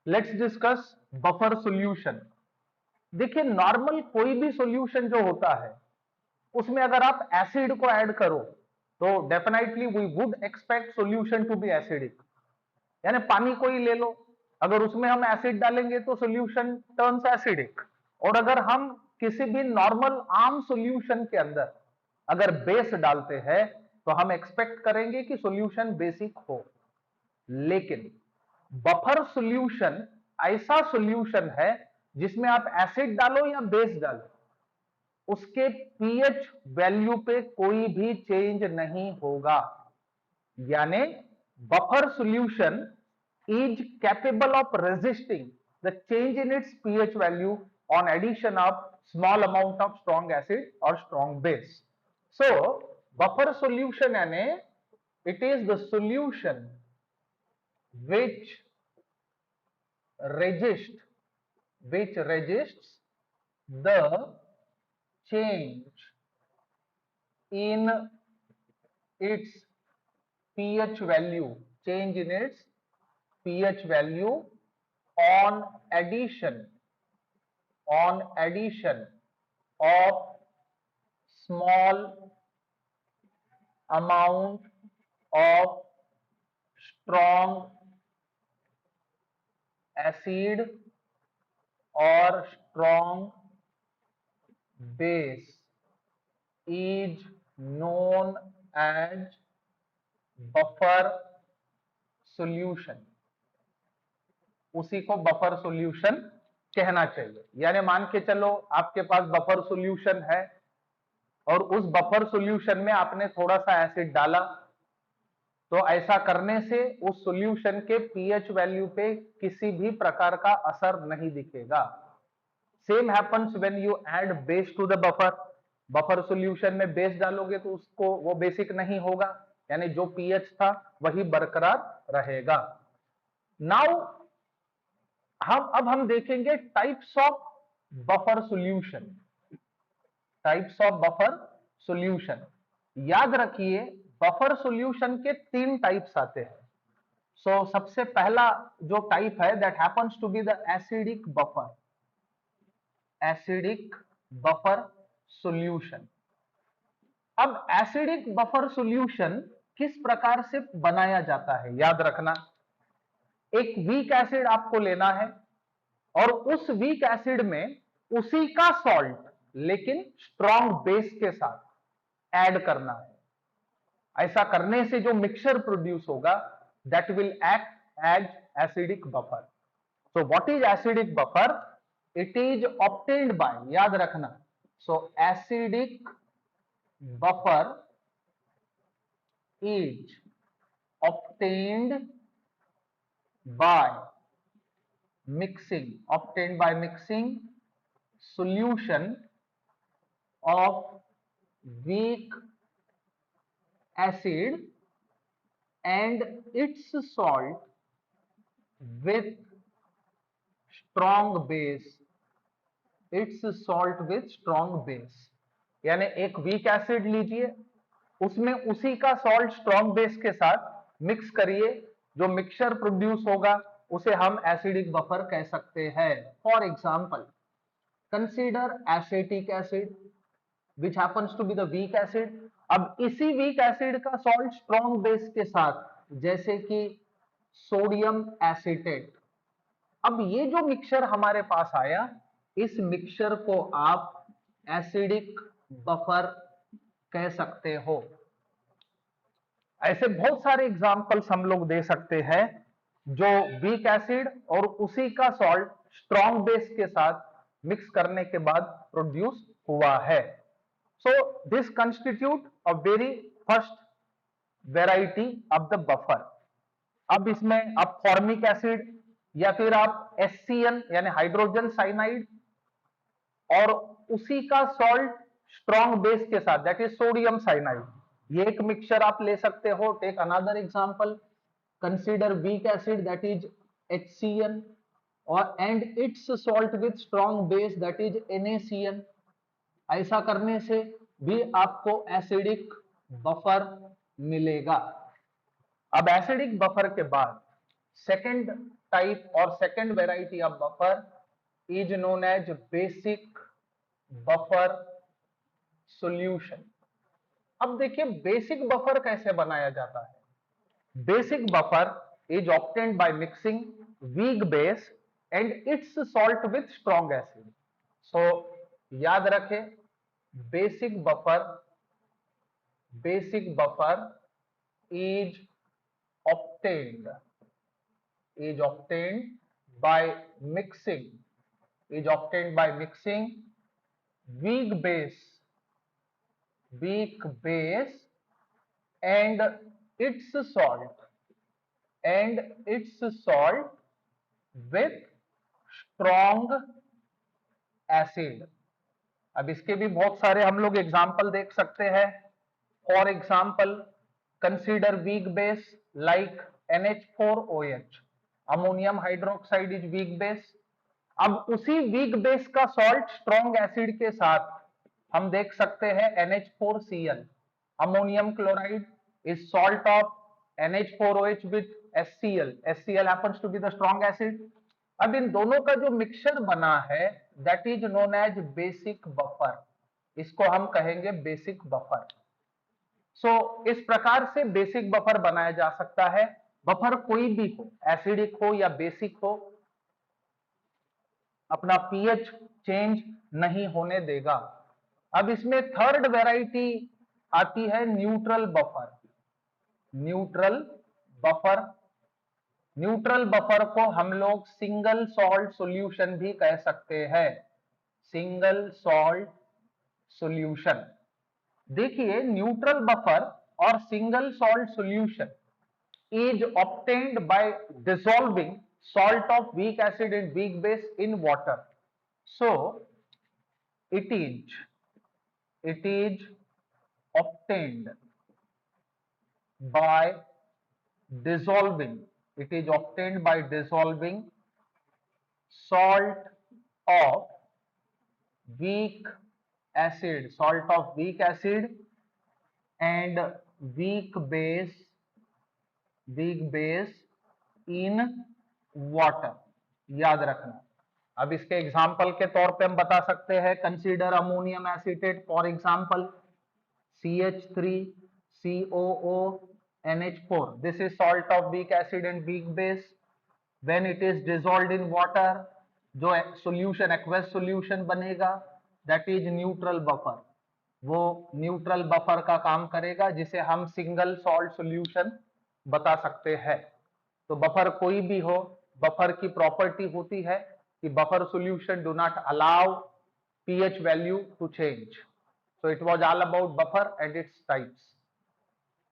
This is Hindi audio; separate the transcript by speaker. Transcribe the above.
Speaker 1: Let's discuss buffer solution. देखिए, नॉर्मल कोई भी सॉल्यूशन जो होता है उसमें अगर आप एसिड को ऐड करो तो definitely we would expect solution to be acidic. यानी पानी को ही ले लो, अगर उसमें हम एसिड डालेंगे तो सॉल्यूशन टर्न्स एसिडिक। और अगर हम किसी भी नॉर्मल आम सॉल्यूशन के अंदर अगर बेस डालते हैं तो हम एक्सपेक्ट करेंगे कि सॉल्यूशन बेसिक हो। लेकिन बफर सॉल्यूशन ऐसा सॉल्यूशन है जिसमें आप एसिड डालो या बेस डालो, उसके पीएच वैल्यू पे कोई भी चेंज नहीं होगा। यानी buffer solution is capable of resisting the change in its pH value on addition of small amount of strong acid और strong base. So buffer solution यानी it is the solution which resists the change in its pH value, on addition of small amount of strong acid or strong base is known as buffer solution. उसी को बफर सॉल्यूशन कहना चाहिए। यानी मान के चलो आपके पास बफर सॉल्यूशन है और उस बफर सॉल्यूशन में आपने थोड़ा सा एसिड डाला, तो ऐसा करने से उस सॉल्यूशन के पीएच वैल्यू पे किसी भी प्रकार का असर नहीं दिखेगा। Same happens when you add base to the buffer. Buffer solution में बेस डालोगे तो उसको वो बेसिक नहीं होगा, यानी जो पीएच था वही बरकरार रहेगा। नाउ हम देखेंगे टाइप्स ऑफ बफर सॉल्यूशन। याद रखिए, बफर सॉल्यूशन के 3 टाइप्स आते हैं। सो सबसे पहला जो टाइप है that happens to be the acidic buffer solution. अब एसिडिक बफर सॉल्यूशन किस प्रकार से बनाया जाता है, याद रखना। एक वीक एसिड आपको लेना है और उस वीक एसिड में उसी का सॉल्ट लेकिन स्ट्रॉन्ग बेस के साथ ऐड करना है। ऐसा करने से जो मिक्सचर प्रोड्यूस होगा that will act as acidic buffer. So what is acidic buffer? It is obtained by, याद रखना, so acidic buffer is obtained by mixing solution of weak acid and its salt with strong base, यानी एक वीक एसिड लीजिए, उसमें उसी का सॉल्ट स्ट्रॉन्ग बेस के साथ मिक्स करिए, जो मिक्सचर प्रोड्यूस होगा उसे हम एसिडिक बफर कह सकते हैं। For example, consider acetic acid which happens to be the weak acid. अब इसी वीक एसिड का सॉल्ट स्ट्रॉन्ग बेस के साथ, जैसे कि सोडियम एसीटेट। अब ये जो मिक्सचर हमारे पास आया, इस मिक्सचर को आप एसिडिक बफर कह सकते हो। ऐसे बहुत सारे एग्जाम्पल्स हम लोग दे सकते हैं जो वीक एसिड और उसी का सॉल्ट स्ट्रॉन्ग बेस के साथ मिक्स करने के बाद प्रोड्यूस हुआ है। So this constitute a very first variety of the buffer. अब इसमें आप फॉर्मिक एसिड या फिर आप HCl यानी हाइड्रोजन साइनाइड और उसी का सॉल्ट स्ट्रॉन्ग बेस के साथ दैट इज सोडियम साइनाइड, ये एक मिक्सचर आप ले सकते हो। Take another example, consider weak acid that is HCl और and its salt with strong base that is NaCl। ऐसा करने से भी आपको एसिडिक बफर मिलेगा। अब एसिडिक बफर के बाद second type or second variety of buffer is known as basic buffer solution. अब देखिए बेसिक बफर कैसे बनाया जाता है. Basic buffer is obtained by mixing weak base and its salt with strong acid. So याद रखें, basic buffer is obtained by mixing weak base and its salt with strong acid. अब इसके भी बहुत सारे हम लोग एग्जाम्पल देख सकते हैं. For example, consider weak base like NH4OH. Ammonium hydroxide is weak base. अब उसी वीक बेस का सॉल्ट स्ट्रॉन्ग एसिड के साथ हम देख सकते हैं NH4Cl. Ammonium chloride is salt of NH4OH with HCl. HCl happens to be the strong acid. अब इन दोनों का जो मिक्सचर बना है that is known as basic buffer. इसको हम कहेंगे बेसिक बफर. सो इस प्रकार से बेसिक बफर बनाया जा सकता है. बफर कोई भी हो, एसिडिक हो या बेसिक हो, अपना पीएच चेंज नहीं होने देगा. अब इसमें थर्ड वैरायटी आती है न्यूट्रल बफर. न्यूट्रल बफर को हम लोग सिंगल सॉल्ट सॉल्यूशन भी कह सकते हैं. Single salt solution. देखिए, न्यूट्रल बफर और single salt solution is obtained by dissolving salt of weak acid and weak base in water. So it is obtained by dissolving salt of weak acid and weak base in water. याद रखना. अब इसके एग्जाम्पल के तौर पे हम बता सकते हैं, consider ammonium acetate for example CH3COO NH4. This is salt of weak acid and weak base. When it is dissolved in water, जो सॉल्यूशन एक्वस सॉल्यूशन बनेगा दैट इज न्यूट्रल बफर. वो न्यूट्रल बफर का काम करेगा जिसे हम सिंगल सॉल्ट सॉल्यूशन बता सकते हैं. तो बफर कोई भी हो, बफर की प्रॉपर्टी होती है कि buffer solution do not allow pH value to change. So it was all about buffer and its types.